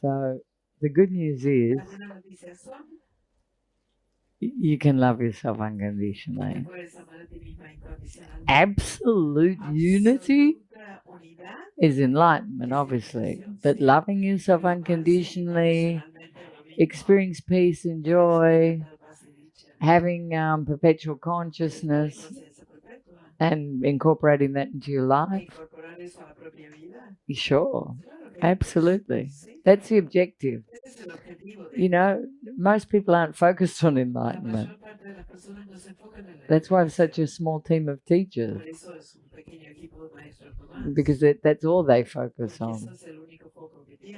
So the good news is you can love yourself unconditionally. Absolute unity is enlightenment, obviously, but loving yourself unconditionally, experience peace and joy, having perpetual consciousness, and incorporating that into your life. Sure, absolutely. That's the objective. You know, most people aren't focused on enlightenment. That's why I have such a small team of teachers, because that's all they focus on.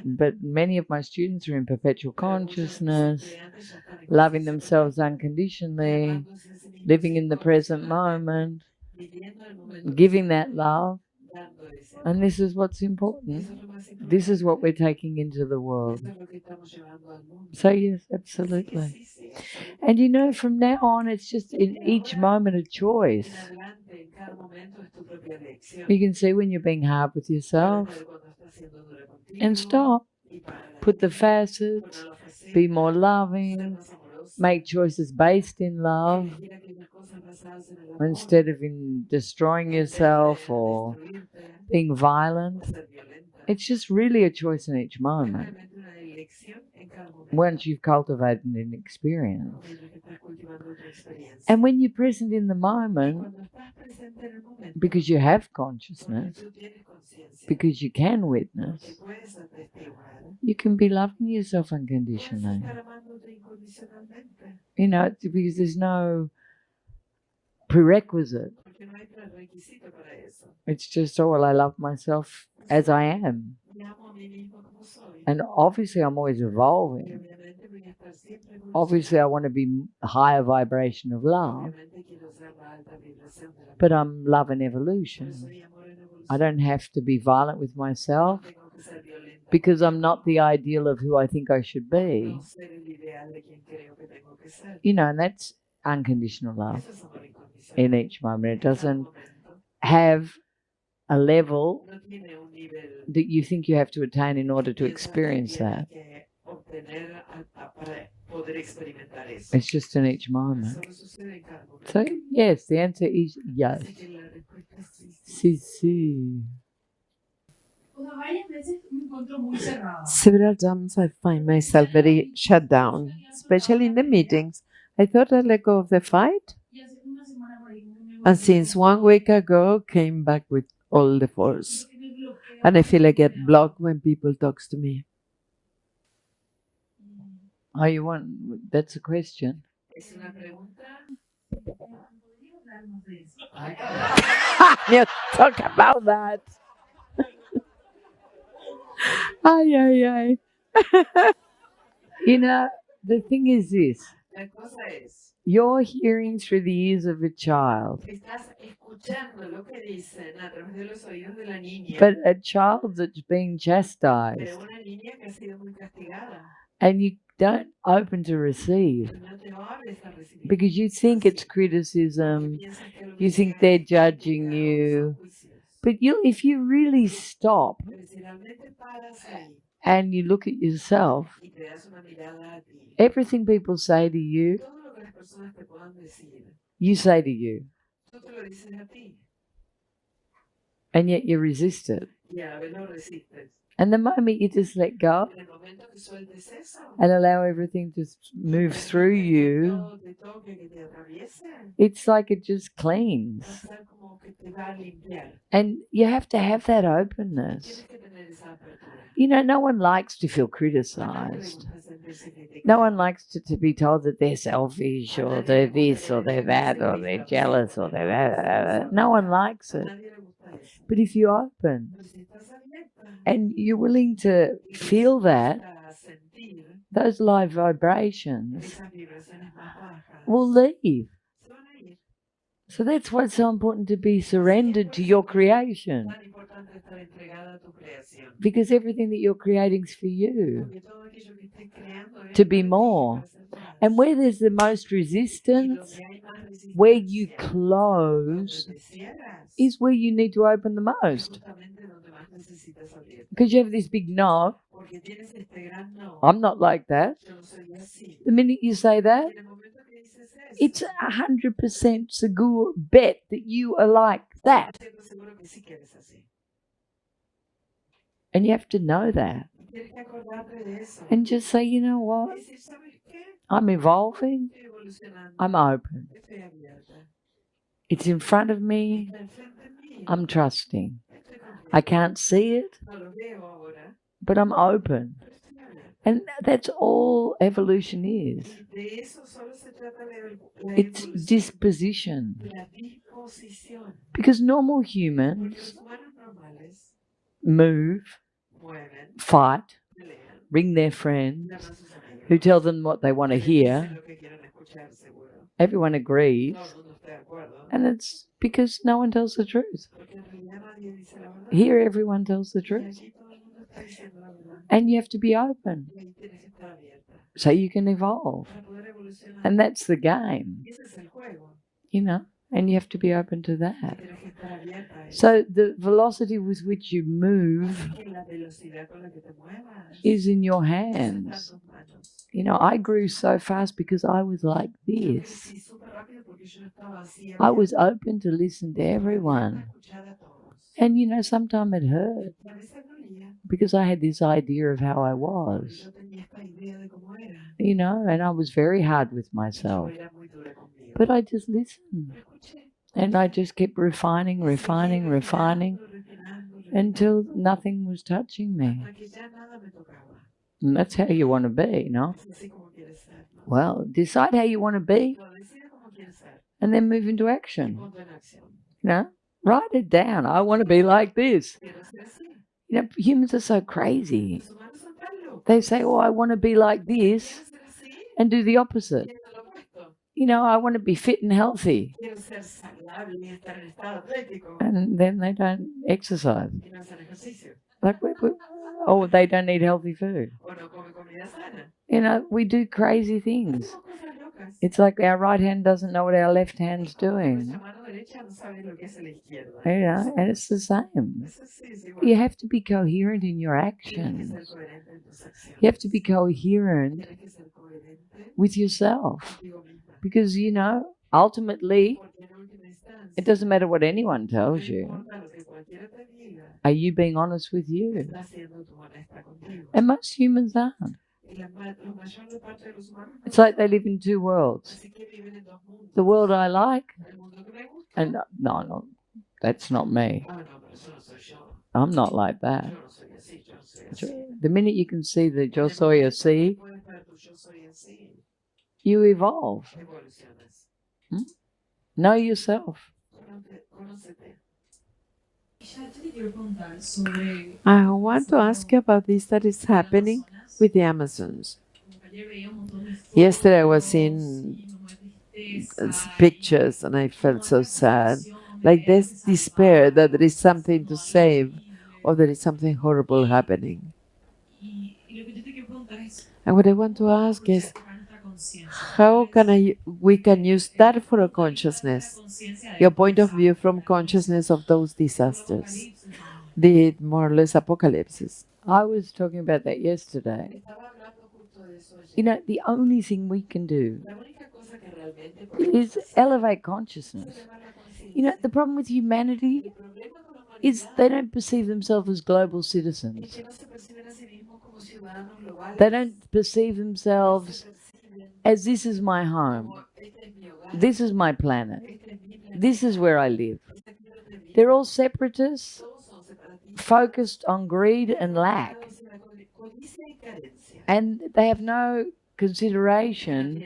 But many of my students are in perpetual consciousness, loving themselves unconditionally, living in the present moment, giving that love. And this is what's important. This is what we're taking into the world. So yes, absolutely. And you know, from now on, it's just in each moment a choice. You can see when you're being hard with yourself and stop. Put the facets, be more loving, make choices based in love instead of in destroying yourself or being violent. It's just really a choice in each moment once you've cultivated an experience. And when you're present in the moment, because you have consciousness, because you can witness, you can be loving yourself unconditionally. You know, because there's no prerequisite. It's just, oh, well, I love myself as I am. And obviously, I'm always evolving. Obviously, I want to be a higher vibration of love. But I'm love and evolution. I don't have to be violent with myself because I'm not the ideal of who I think I should be. You know, and that's unconditional love in each moment. It doesn't have a level that you think you have to attain in order to experience that. It's just in each moment. So, yes, the answer is yes. Sí, sí. Several times I find myself very shut down, especially in the meetings. I thought I'd let go of the fight, and since 1 week ago, came back with all the force. And I feel I get blocked when people talks to me. Oh, you want? That's a question. You talk about that. Ay, ay, ay. You know, the thing is this. You're hearing through the ears of a child. But a child that's being chastised. And you don't open to receive. Because you think it's criticism. You think they're judging you. But if you really stop and you look at yourself, everything people say to you, you say to you. And yet you resist it. And the moment you just let go and allow everything to move through you, it's like it just cleans. And you have to have that openness. You know, no one likes to feel criticized. No one likes to be told that they're selfish or they're this or they're that or they're jealous or they're that. No one likes it. But if you open and you're willing to feel that, those live vibrations will leave. So that's why it's so important to be surrendered to your creation. Because everything that you're creating is for you. To be more. And where there's the most resistance, where you close, is where you need to open the most. Because you have this big no, I'm not like that. The minute you say that, it's 100% seguro bet that you are like that. And you have to know that. And just say, you know what? I'm evolving. I'm open. It's in front of me. I'm trusting. I can't see it, but I'm open. And that's all evolution is. It's disposition. Because normal humans move, fight, ring their friends, who tell them what they want to hear. Everyone agrees. And it's because no one tells the truth. Here, everyone tells the truth. And you have to be open so you can evolve. And that's the game, you know, and you have to be open to that. So the velocity with which you move is in your hands. You know, I grew so fast because I was like this. I was open to listen to everyone. And, you know, sometimes it hurt because I had this idea of how I was, you know, and I was very hard with myself. But I just listened. And I just kept refining until nothing was touching me. And that's how you want to be, no? Well, decide how you want to be and then move into action. You know, write it down. I want to be like this. You know, humans are so crazy. They say, oh, I want to be like this and do the opposite. You know, I want to be fit and healthy. And then they don't exercise. Like, oh, they don't eat healthy food. You know, we do crazy things. It's like our right hand doesn't know what our left hand's doing. You know, and it's the same. You have to be coherent in your actions. You have to be coherent with yourself. Because, you know, ultimately, it doesn't matter what anyone tells you. Are you being honest with you? And most humans aren't. It's like they live in two worlds. The world I like, and no, that's not me. I'm not like that. The minute you can see the yo soy así, you evolve. Know yourself. I want to ask you about this that is happening with the Amazons. Yesterday I was seeing pictures and I felt so sad. Like there's despair that there is something to save or there is something horrible happening. And what I want to ask is how can we can use that for a consciousness, your point of view from consciousness of those disasters, the more or less apocalypses. I was talking about that yesterday. You know, the only thing we can do is elevate consciousness. You know, the problem with humanity is they don't perceive themselves as global citizens. They don't perceive themselves as this is my home. This is my planet. This is where I live. They're all separatists, focused on greed and lack. And they have no consideration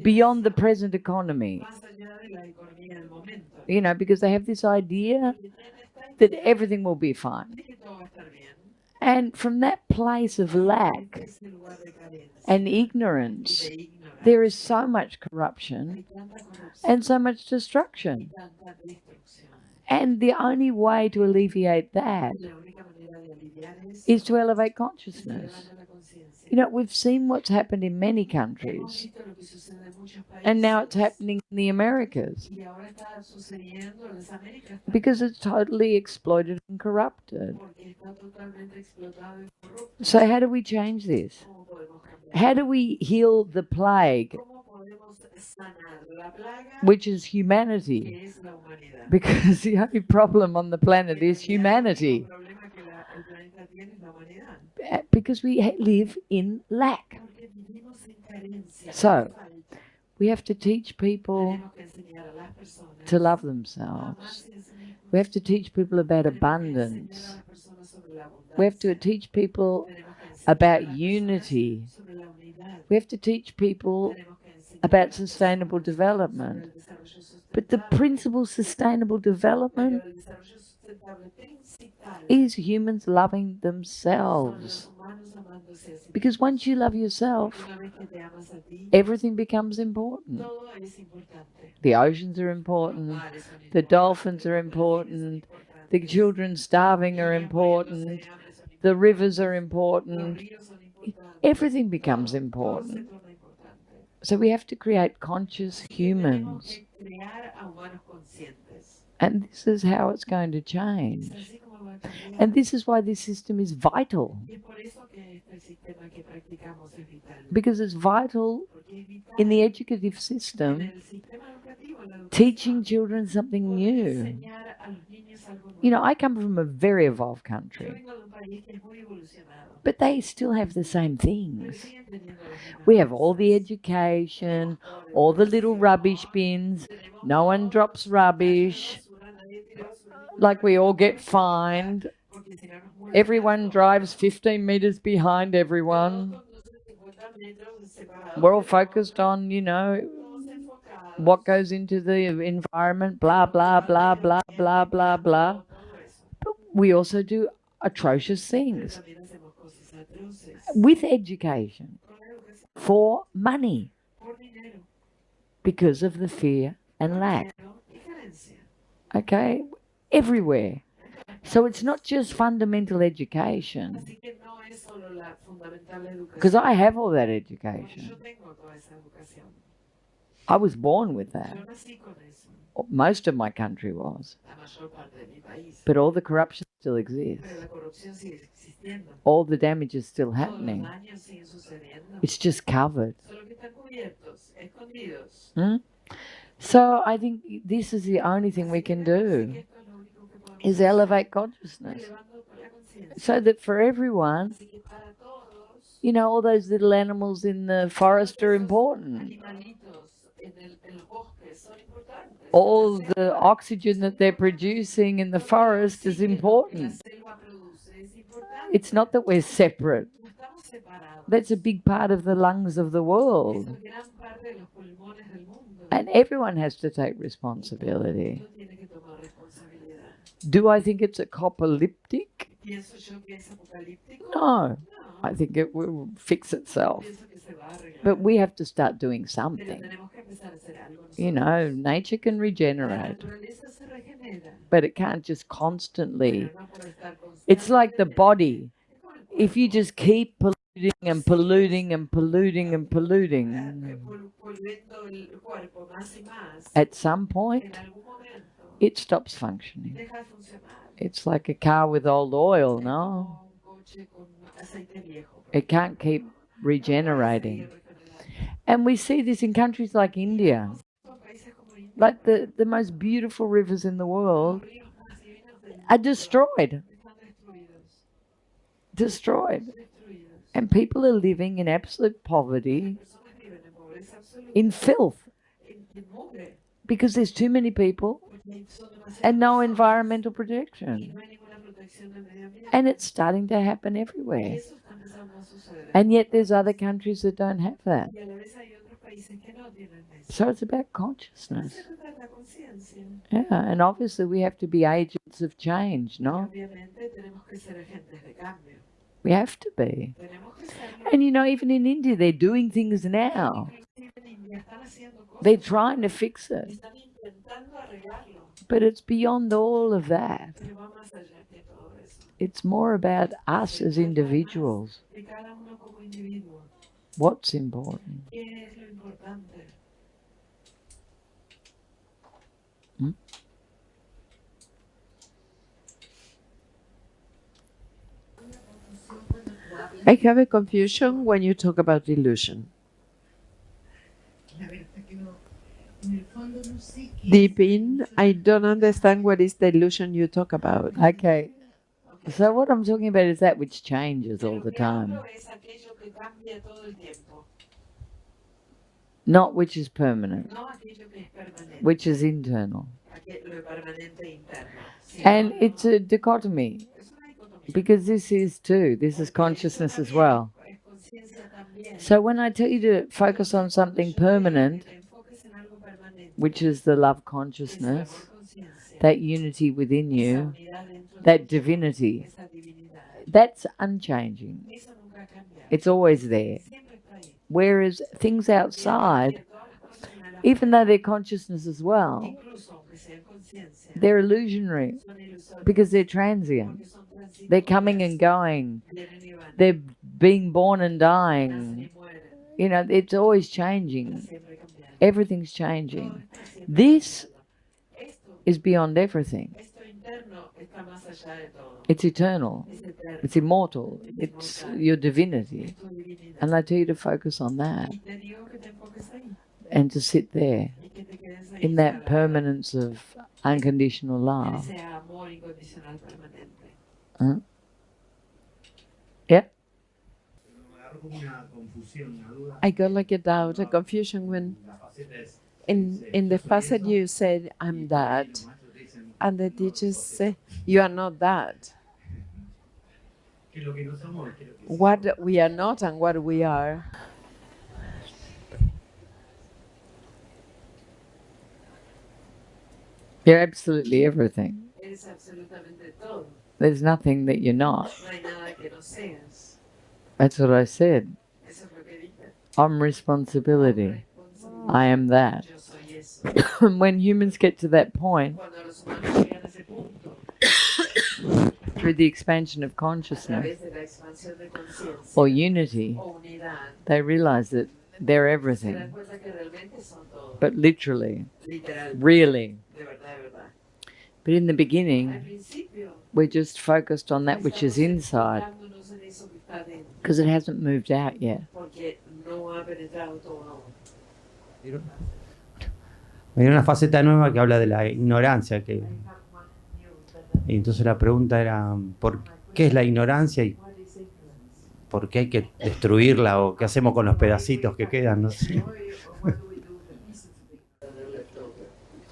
beyond the present economy. You know, because they have this idea that everything will be fine. And from that place of lack and ignorance, there is so much corruption and so much destruction. And the only way to alleviate that is to elevate consciousness. You know, we've seen what's happened in many countries, and now it's happening in the Americas because it's totally exploited and corrupted. So how do we change this? How do we heal the plague, which is humanity? Because the only problem on the planet is humanity. Because we live in lack. So we have to teach people to love themselves. We have to teach people about abundance. We have to teach people about unity. We have to teach people about sustainable development. But the principal sustainable development is humans loving themselves. Because once you love yourself, everything becomes important. The oceans are important, the dolphins are important, the children starving are important, the rivers are important. Everything becomes important. So we have to create conscious humans. And this is how it's going to change. And this is why this system is vital. Because it's vital in the educative system, teaching children something new. You know, I come from a very evolved country, but they still have the same things. We have all the education, all the little rubbish bins, no one drops rubbish, like we all get fined. Everyone drives 15 meters behind everyone. We're all focused on, you know, what goes into the environment, blah, blah, blah, blah, blah, blah, blah. But we also do atrocious things with education for money because of the fear and lack. Okay? Everywhere. So it's not just fundamental education. Because I have all that education. I was born with that. Most of my country was. But all the corruption still exists. All the damage is still happening. It's just covered. So I think this is the only thing we can do, is elevate consciousness. So that for everyone, you know, all those little animals in the forest are important. All the oxygen that they're producing in the forest is important. It's not that we're separate. That's a big part of the lungs of the world. And everyone has to take responsibility. Do I think it's apocalyptic? No. I think it will fix itself. But we have to start doing something. You know, nature can regenerate, but it can't just constantly. It's like the body. If you just keep polluting and polluting and polluting and polluting, at some point, it stops functioning. It's like a car with old oil, no? It can't keep regenerating. And we see this in countries like India. Like the most beautiful rivers in the world are destroyed. Destroyed. And people are living in absolute poverty, in filth, because there's too many people and no environmental protection. And it's starting to happen everywhere. And yet there's other countries that don't have that. So it's about consciousness. Yeah, and obviously we have to be agents of change, no? We have to be. And you know, even in India, they're doing things now. They're trying to fix it. But it's beyond all of that. It's more about us as individuals. What's important? Hmm? I have a confusion when you talk about illusion. Deep in, I don't understand what is the illusion you talk about. Okay. So what I'm talking about is that which changes all the time. Not which is permanent, which is internal. And it's a dichotomy, because this is too, this is consciousness as well. So when I tell you to focus on something permanent, which is the love consciousness, that unity within you, that divinity, that's unchanging. It's always there. Whereas things outside, even though they're consciousness as well, they're illusionary because they're transient. They're coming and going. They're being born and dying. You know, it's always changing. Everything's changing. This is beyond everything. It's eternal. It's immortal. It's your divinity. And I tell you to focus on that and to sit there in that permanence of unconditional love. Yeah? I got like a doubt, a confusion when in the facet you said, I'm that, and the teachers say, you are not that. What we are not and what we are. You're absolutely everything. There's nothing that you're not. That's what I said. I'm responsibility. I am that. When humans get to that point, through the expansion of consciousness or unity, they realize that they're everything. But literally, really. But in the beginning, we're just focused on that which is inside, because it hasn't moved out yet. Hay una faceta nueva que habla de la ignorancia. Y entonces la pregunta era, ¿por qué es la ignorancia y por qué hay que destruirla o qué hacemos con los pedacitos que quedan? No sé.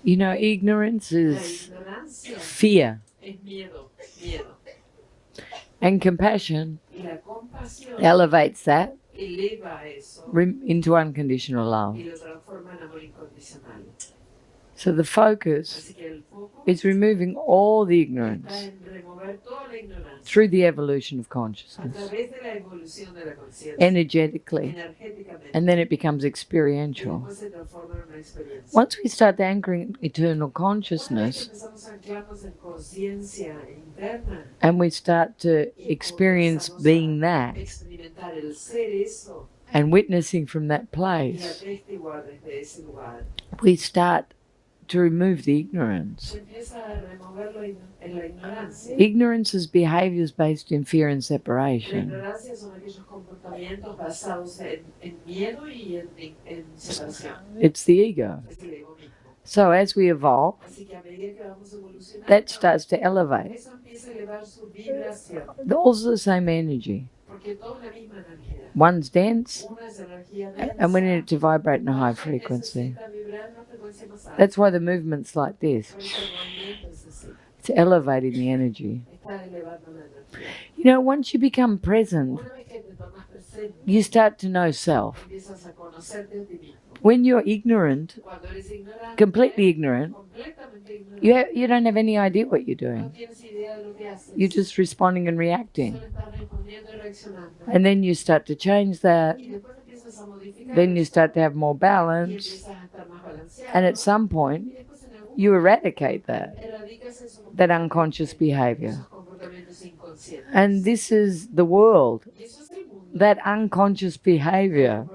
You know, ignorance is fear. And compassion elevates that into unconditional love. So the focus is removing all the ignorance through the evolution of consciousness, energetically, and then it becomes experiential. Once we start anchoring eternal consciousness, and we start to experience being that, and witnessing from that place, we start to remove the ignorance. Ignorance is behaviors based in fear and separation. It's the ego. So as we evolve, that starts to elevate. Also the same energy. One's dense, and we need it to vibrate in a high frequency. That's why the movement's like this. It's elevating the energy. You know, once you become present, you start to know self. When you're ignorant, completely ignorant, you don't have any idea what you're doing. You're just responding and reacting. And then you start to change that. Then you start to have more balance. And at some point, you eradicate that unconscious behavior. And this is the world. That unconscious behavior,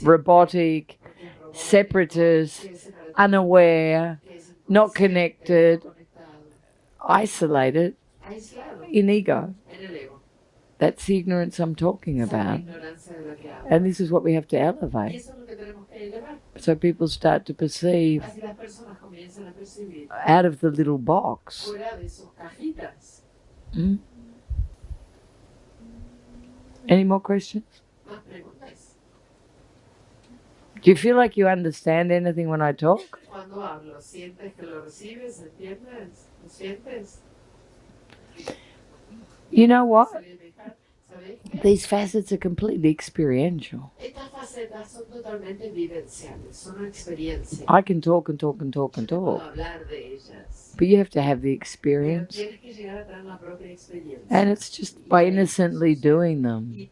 robotic, separatist, unaware, not connected, isolated in ego. That's the ignorance I'm talking about. And this is what we have to elevate. So people start to perceive out of the little box. Mm? Any more questions? Do you feel like you understand anything when I talk? You know what? These facets are completely experiential. I can talk and talk and talk and talk. But you have to have the experience. And it's just by innocently doing them.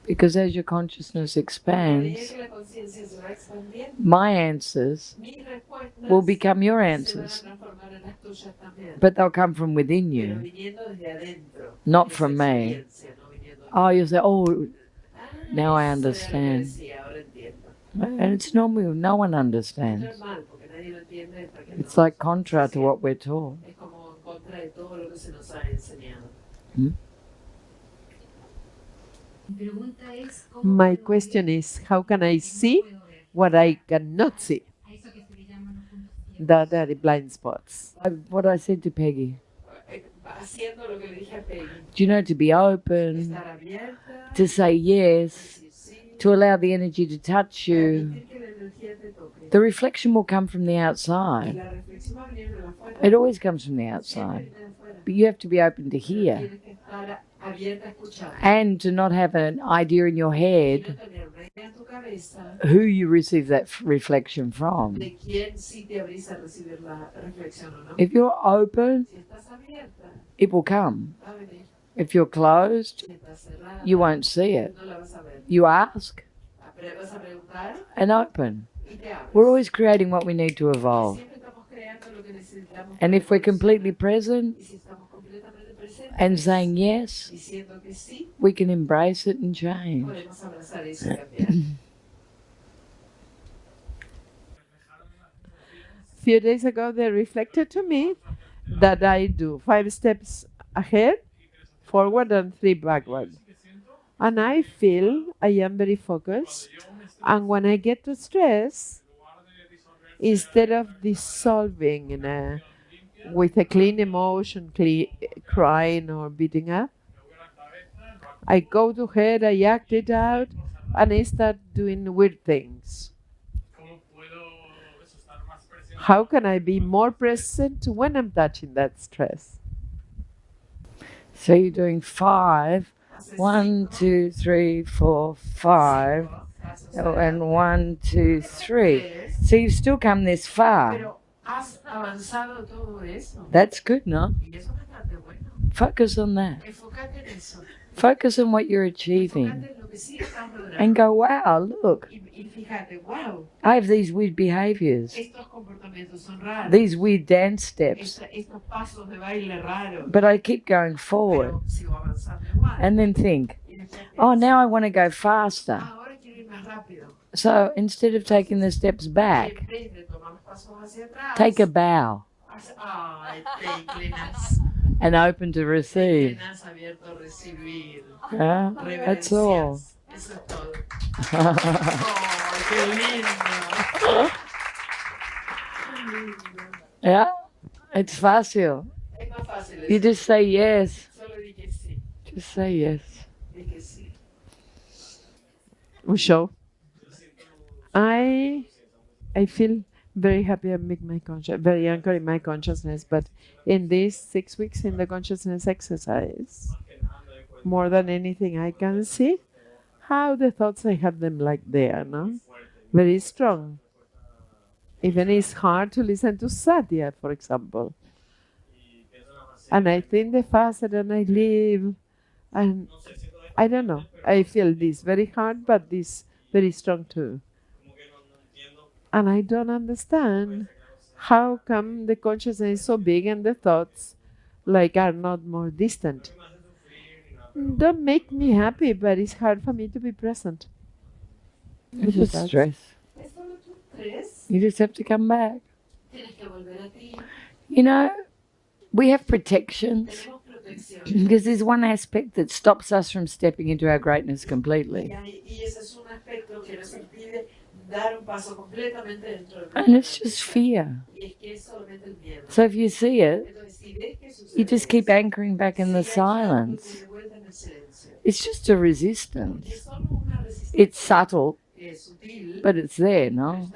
Because as your consciousness expands, my answers will become your answers. But they'll come from within you, not from me. Oh, you'll say, oh, now I understand. And it's normal, no one understands. It's like contra to what we're taught. Hmm? My question is, how can I see what I cannot see? That are the blind spots. What I said to Peggy. Do you know, to be open, to say yes, to allow the energy to touch you. The reflection will come from the outside. It always comes from the outside. But you have to be open to hear. And to not have an idea in your head who you receive that reflection from. If you're open, it will come. If you're closed, you won't see it. You ask and open. We're always creating what we need to evolve. And if we're completely present and saying yes, we can embrace it and change. A few days ago, they reflected to me that I do 5 steps ahead, forward, and 3 backward. And I feel I am very focused. And when I get to stress, instead of dissolving with a clean emotion, crying or beating up, I go to head, I act it out, and I start doing weird things. How can I be more present when I'm touching that stress? So you're doing 5. 1, 2, 3, 4, 5. Oh, and 1, 2, 3. So you've still come this far. That's good, no? Focus on that. Focus on what you're achieving. And go, wow, look. I have these weird behaviors. These weird dance steps. But I keep going forward. And then think, oh, now I want to go faster. So instead of taking the steps back, take a bow. And open to receive. That's all. Yeah, it's fácil. You just say yes. Just say yes. Usho, I feel very happy I make my very anchored in my consciousness, but in these 6 weeks in the consciousness exercise, more than anything I can see how the thoughts I have them like there, no? Very strong. Even it's hard to listen to Satya, for example. And I think the faster than I live, and I don't know, I feel this very hard, but this very strong too. And I don't understand How come the consciousness is so big and the thoughts like are not more distant? Don't make me happy, but it's hard for me to be present. It's just stress. You just have to come back. You know, we have protections because there's one aspect that stops us from stepping into our greatness completely. And it's just fear. So if you see it, you just keep anchoring back in the silence. It's just a resistance. It's subtle, but it's there, no?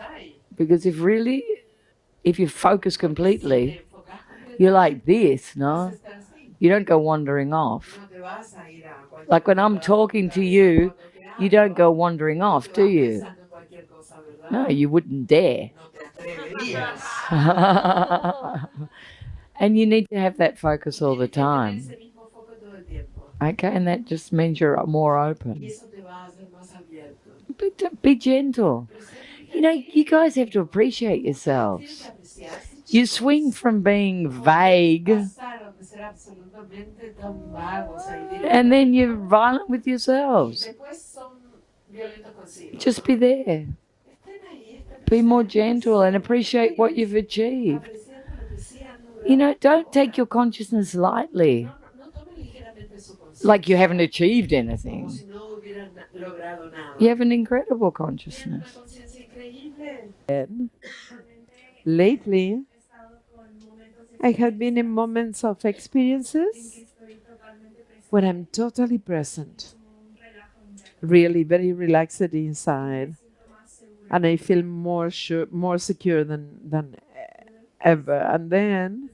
Because if you focus completely, you're like this, no? You don't go wandering off. Like when I'm talking to you, you don't go wandering off, do you? No, you wouldn't dare. And you need to have that focus all the time. Okay, and that just means you're more open. But be gentle. You know, you guys have to appreciate yourselves. You swing from being vague, and then you're violent with yourselves. Just be there. Be more gentle and appreciate what you've achieved. You know, don't take your consciousness lightly, like you haven't achieved anything. You have an incredible consciousness. Lately, I have been in moments of experiences when I'm totally present, really very relaxed inside, and I feel more sure, more secure than ever. And then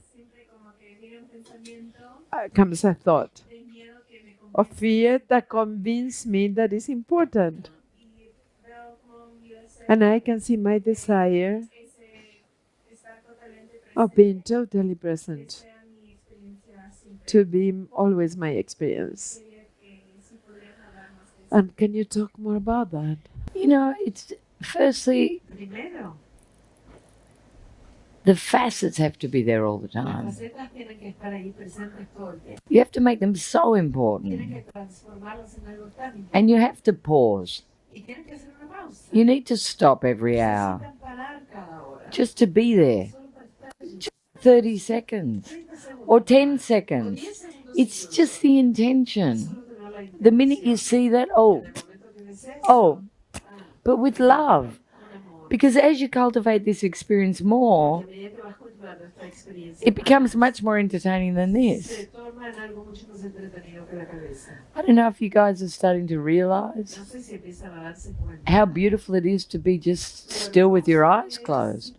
comes a thought of fear that convinces me that it's important, and I can see my desire of being totally present to be always my experience. And can you talk more about that? You know, it's firstly, the facets have to be there all the time. You have to make them so important. And you have to pause. You need to stop every hour just to be there. Just 30 seconds or 10 seconds. It's just the intention. The minute you see that, but with love. Because as you cultivate this experience more, it becomes much more entertaining than this. I don't know if you guys are starting to realize how beautiful it is to be just still with your eyes closed.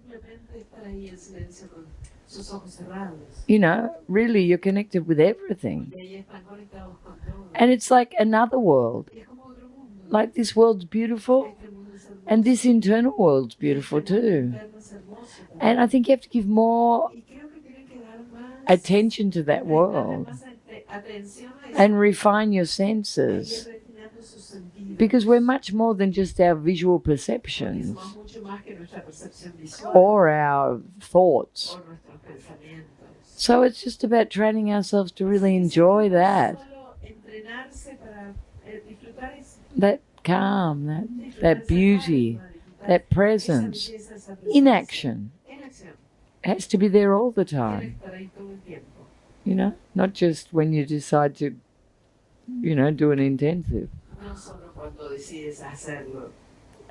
You know, really you're connected with everything. And it's like another world. Like this world's beautiful, and this internal world's beautiful too. And I think you have to give more attention to that world and refine your senses, because we're much more than just our visual perceptions or our thoughts. So it's just about training ourselves to really enjoy that calm, that beauty, that presence in action. It has to be there all the time. You know, not just when you decide to, you know, do an intensive.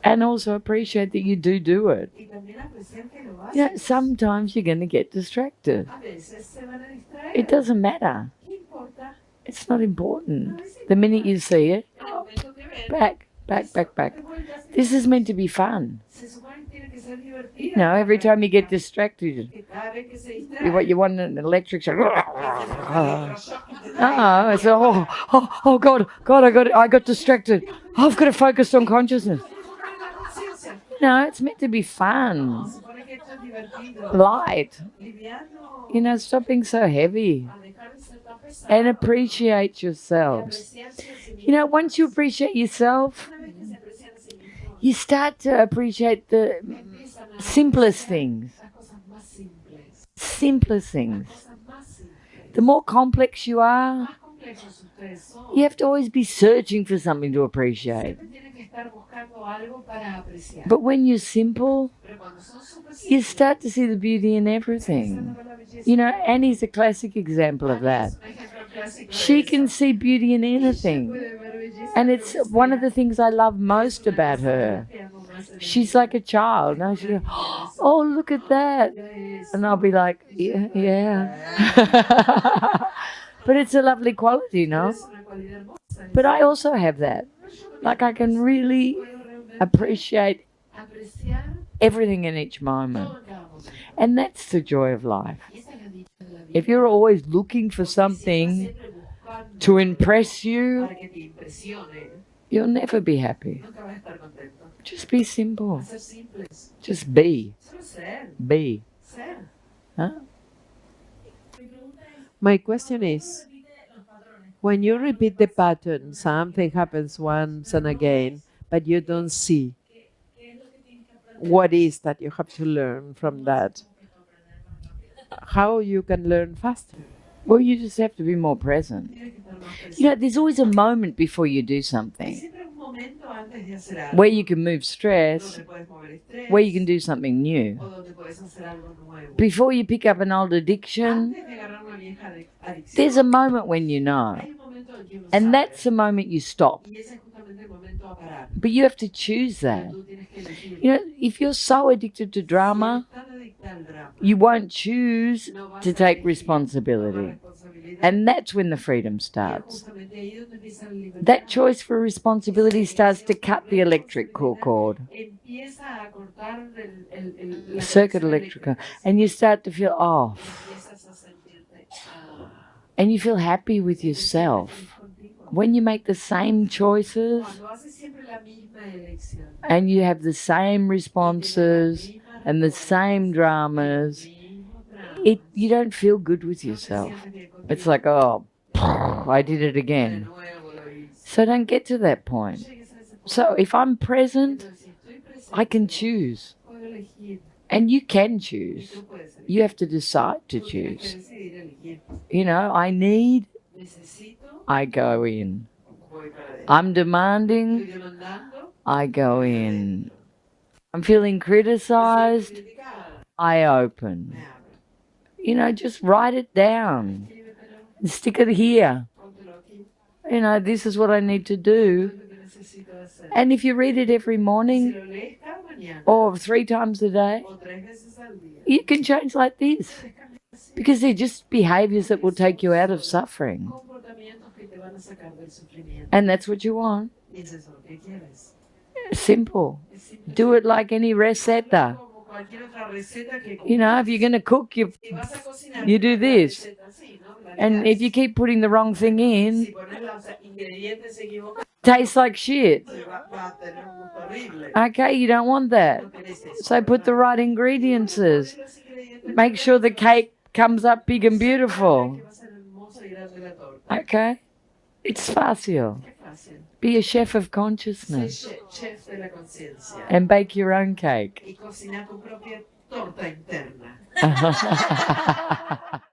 And also appreciate that you do it. You know, sometimes you're going to get distracted. It doesn't matter. It's not important. The minute you see it, back. This is meant to be fun. You know, every time you get distracted, you want an electric shock. It's oh God, I got distracted. I've got to focus on consciousness. No, it's meant to be fun, light. You know, stop being so heavy and appreciate yourselves. You know, once you appreciate yourself, you start to appreciate the simplest things. Simpler things. The more complex you are, you have to always be searching for something to appreciate. But when you're simple, you start to see the beauty in everything. You know, Annie's a classic example of that. She can see beauty in anything. And it's one of the things I love most about her. She's like a child. Now she goes, oh, look at that. And I'll be like, yeah, yeah. But it's a lovely quality, no? But I also have that. Like I can really appreciate everything in each moment. And that's the joy of life. If you're always looking for something to impress you, you'll never be happy. Just be simple. Just be. Be. Huh? My question is, when you repeat the pattern, something happens once and again, but you don't see what is that you have to learn from that. How you can learn faster? Well, you just have to be more present. You know, there's always a moment before you do something where you can move stress, where you can do something new. Before you pick up an old addiction, there's a moment when you know. And that's the moment you stop. But you have to choose that. You know, if you're so addicted to drama, you won't choose to take responsibility. And that's when the freedom starts. That choice for responsibility starts to cut the electrical cord, circuit electrical, and you start to feel off. And you feel happy with yourself. When you make the same choices and you have the same responses and the same dramas, you don't feel good with yourself. It's like, oh, I did it again. So don't get to that point. So if I'm present, I can choose. And you can choose. You have to decide to choose. You know, I need, I go in. I'm demanding, I go in. I'm feeling criticized, I open. You know, just write it down. And stick it here. You know, this is what I need to do. And if you read it every morning or 3 times a day, you can change like this. Because they're just behaviors that will take you out of suffering. And that's what you want. Simple. Do it like any receta. You know, if you're going to cook, you do this. And if you keep putting the wrong thing in, tastes like shit. Okay, you don't want that. So put the right ingredients. Make sure the cake comes up big and beautiful. Okay? It's fácil. Be a chef of consciousness. And bake your own cake.